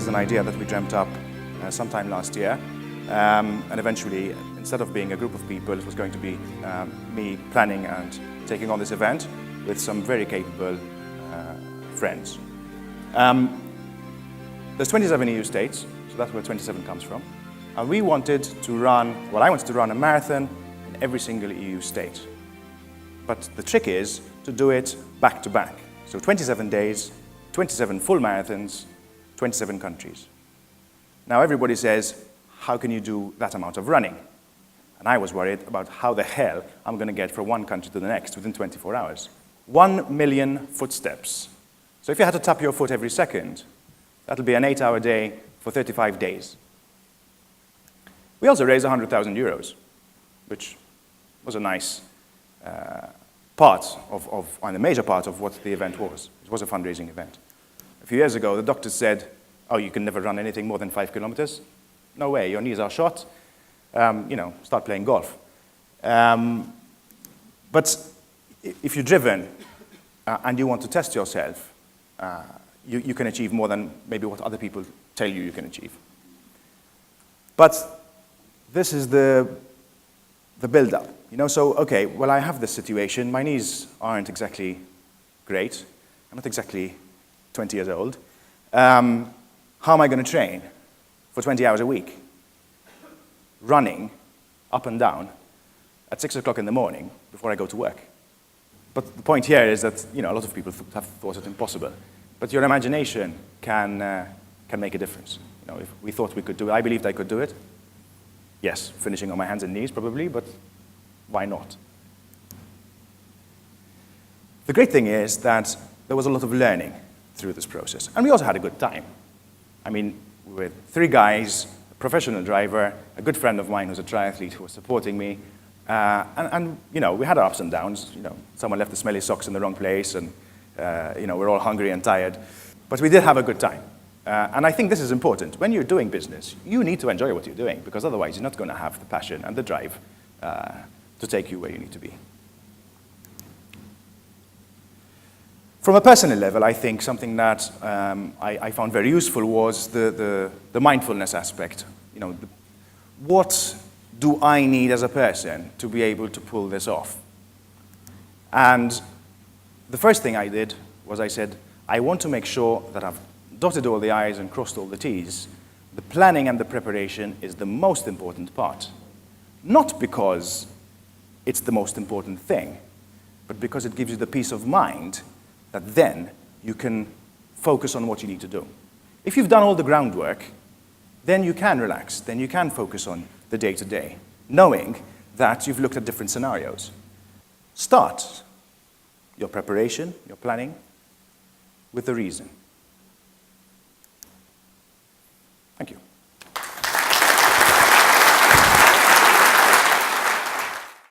is an idea that we dreamt up sometime last year. And eventually, instead of being a group of people, it was going to be me planning and taking on this event with some very capable friends. There's 27 EU states, so that's where 27 comes from. And we wanted to run, I wanted to run a marathon in every single EU state. But the trick is to do it back to back. So 27 days, 27 full marathons, 27 countries. Now everybody says, how can you do that amount of running? And I was worried about how the hell I'm going to get from one country to the next within 24 hours. 1 million footsteps. So if you had to tap your foot every second, that'll be an 8-hour day for 35 days. We also raised 100,000 euros, which was a nice part and a major part of what the event was. It was a fundraising event. A few years ago, the doctors said, oh, you can never run anything more than 5 kilometers. No way, your knees are shot. Start playing golf. But if you're driven and you want to test yourself, you can achieve more than maybe what other people tell you can achieve. But this is the build-up. So, okay, well, I have this situation. My knees aren't exactly great. I'm not exactly 20 years old. How am I going to train for 20 hours a week? Running up and down at 6 o'clock in the morning before I go to work. But the point here is that a lot of people have thought it impossible. But your imagination can make a difference. If we thought we could do it, I believed I could do it. Yes, finishing on my hands and knees probably, but why not? The great thing is that there was a lot of learning through this process. And we also had a good time. I mean, with 3 guys, a professional driver, a good friend of mine who's a triathlete who was supporting me, and we had our ups and downs. Someone left the smelly socks in the wrong place, and we're all hungry and tired. But we did have a good time. And I think this is important. When you're doing business, you need to enjoy what you're doing, because otherwise you're not going to have the passion and the drive to take you where you need to be. From a personal level, I think something that I found very useful was the mindfulness aspect. What do I need as a person to be able to pull this off? And the first thing I did was I said, I want to make sure that I've dotted all the I's and crossed all the T's. The planning and the preparation is the most important part. Not because it's the most important thing, but because it gives you the peace of mind that then you can focus on what you need to do. If you've done all the groundwork, then you can relax, then you can focus on the day-to-day, knowing that you've looked at different scenarios. Start your preparation, your planning, with the reason. Thank you.